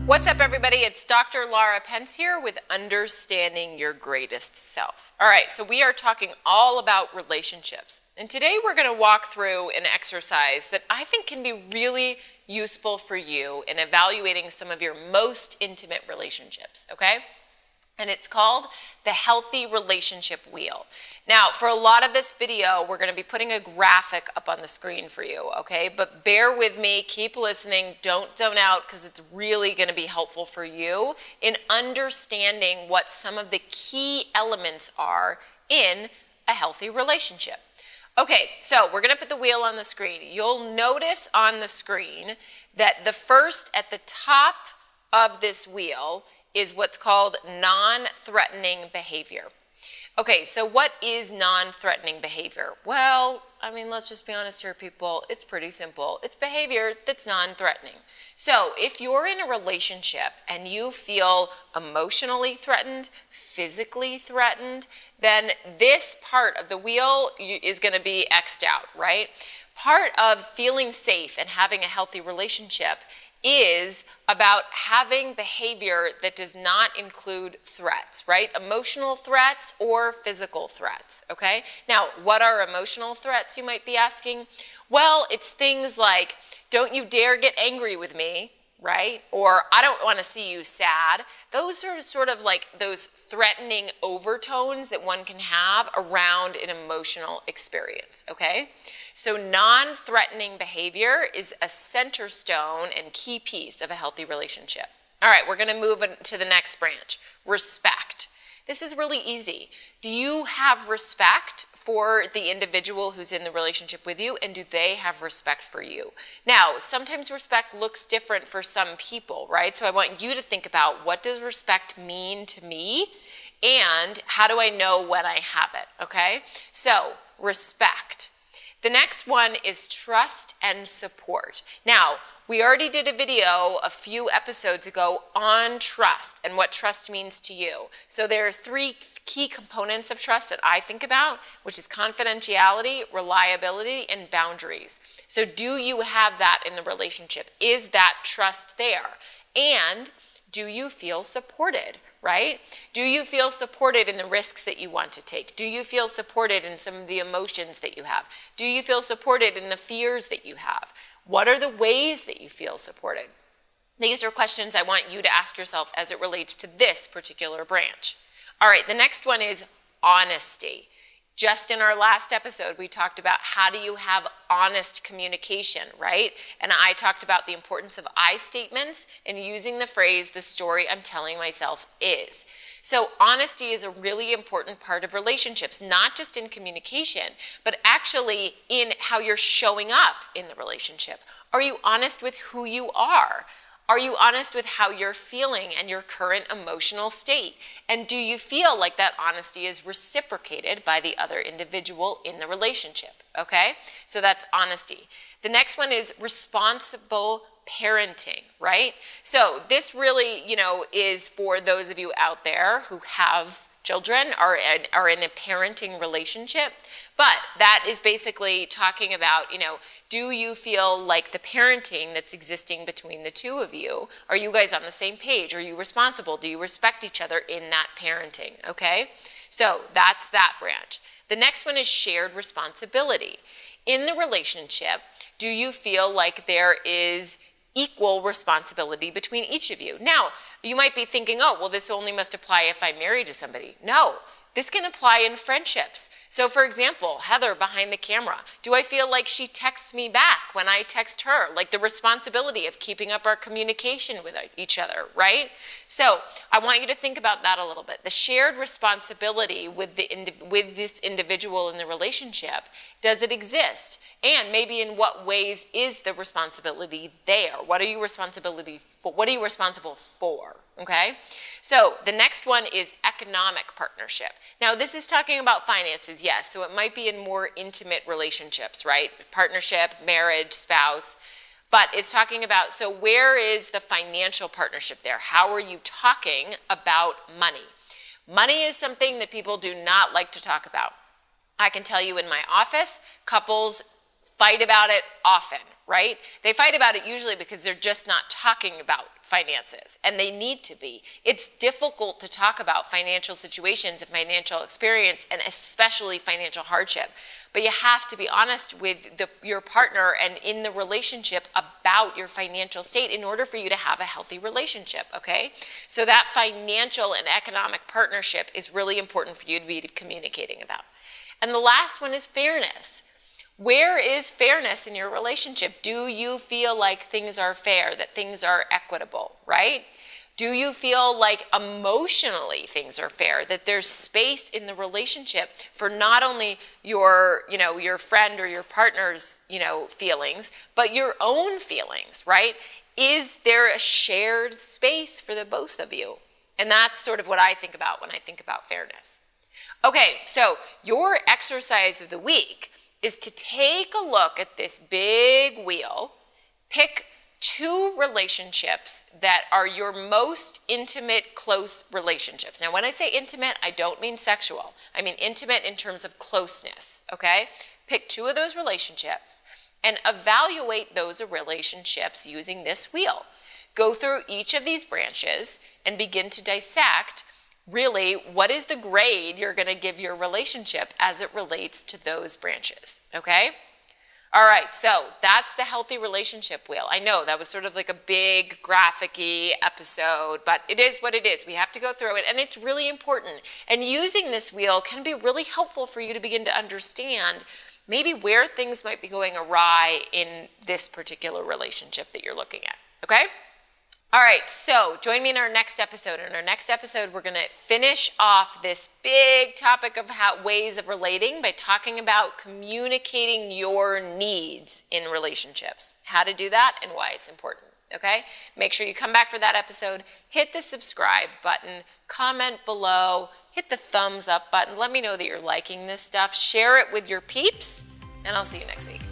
What's up, everybody? It's Dr. Laura Pence here with Understanding Your Greatest Self. All right, so we are talking all about relationships. And today we're going to walk through an exercise that I think can be really useful for you in evaluating some of your most intimate relationships, okay? And it's called the Healthy Relationship Wheel. Now, for a lot of this video, we're going to be putting a graphic up on the screen for you, okay? But bear with me, keep listening, don't zone out, because it's really going to be helpful for you in understanding what some of the key elements are in a healthy relationship. Okay, so we're going to put the wheel on the screen. You'll notice on the screen that the first at the top of this wheel is what's called non-threatening behavior. Okay, so what is non-threatening behavior? Well, I mean, let's just be honest here, people. It's pretty simple. It's behavior that's non-threatening. So if you're in a relationship and you feel emotionally threatened, physically threatened, then this part of the wheel is going to be X'd out, right? Part of feeling safe and having a healthy relationship is about having behavior that does not include threats, right? Emotional threats or physical threats, okay? Now, what are emotional threats, you might be asking? Well, it's things like, don't you dare get angry with me, right? Or I don't want to see you sad. Those are sort of like those threatening overtones that one can have around an emotional experience, okay? So non-threatening behavior is a center stone and key piece of a healthy relationship. All right, we're going to move to the next branch, respect. This is really easy. Do you have respect for the individual who's in the relationship with you, and do they have respect for you? Now, sometimes respect looks different for some people, right? So I want you to think about, what does respect mean to me, and how do I know when I have it, okay? So, respect. The next one is trust and support. Now, we already did a video a few episodes ago on trust and what trust means to you. So there are three key components of trust that I think about, which is confidentiality, reliability, and boundaries. So do you have that in the relationship? Is that trust there? And do you feel supported? Right? Do you feel supported in the risks that you want to take? Do you feel supported in some of the emotions that you have? Do you feel supported in the fears that you have? What are the ways that you feel supported? These are questions I want you to ask yourself as it relates to this particular branch. All right, the next one is honesty. Just in our last episode, we talked about how do you have honest communication, right? And I talked about the importance of I statements and using the phrase, the story I'm telling myself is. So honesty is a really important part of relationships, not just in communication, but actually in how you're showing up in the relationship. Are you honest with who you are? Are you honest with how you're feeling and your current emotional state? And do you feel like that honesty is reciprocated by the other individual in the relationship? Okay? So that's honesty. The next one is responsible parenting, right? So this really, is for those of you out there who have children, are in a parenting relationship. But that is basically talking about, do you feel like the parenting that's existing between the two of you, are you guys on the same page? Are you responsible? Do you respect each other in that parenting? Okay? So that's that branch. The next one is shared responsibility. In the relationship, do you feel like there is equal responsibility between each of you? Now, you might be thinking, oh, well, this only must apply if I'm married to somebody. No. This can apply in friendships. So for example, Heather behind the camera, do I feel like she texts me back when I text her? Like the responsibility of keeping up our communication with each other, right? So I want you to think about that a little bit. The shared responsibility with this individual in the relationship, does it exist? And maybe in what ways is the responsibility there? What are you responsible for? Okay? So the next one is economic partnership. Now this is talking about finances, yes, so it might be in more intimate relationships, right? Partnership, marriage, spouse, but it's talking about, so where is the financial partnership there? How are you talking about money? Money is something that people do not like to talk about. I can tell you in my office, couples fight about it often, right? They fight about it usually because they're just not talking about finances, and they need to be. It's difficult to talk about financial situations and financial experience, and especially financial hardship. But you have to be honest with your partner and in the relationship about your financial state in order for you to have a healthy relationship, okay? So that financial and economic partnership is really important for you to be communicating about. And the last one is fairness. Where is fairness in your relationship? Do you feel like things are fair, that things are equitable, right? Do you feel like emotionally things are fair, that there's space in the relationship for not only your friend or your partner's, feelings, but your own feelings, right? Is there a shared space for the both of you? And that's sort of what I think about when I think about fairness. Okay, so your exercise of the week is to take a look at this big wheel, pick 2 relationships that are your most intimate, close relationships. Now, when I say intimate, I don't mean sexual. I mean intimate in terms of closeness, okay? Pick 2 of those relationships and evaluate those relationships using this wheel. Go through each of these branches and begin to dissect really what is the grade you're going to give your relationship as it relates to those branches, okay? All right, so that's the healthy relationship wheel. I know that was sort of like a big graphic-y episode, but it is what it is. We have to go through it, and it's really important. And using this wheel can be really helpful for you to begin to understand maybe where things might be going awry in this particular relationship that you're looking at, okay? All right, so join me in our next episode. In our next episode, we're going to finish off this big topic of ways of relating by talking about communicating your needs in relationships, how to do that and why it's important, okay? Make sure you come back for that episode, hit the subscribe button, comment below, hit the thumbs up button. Let me know that you're liking this stuff. Share it with your peeps, and I'll see you next week.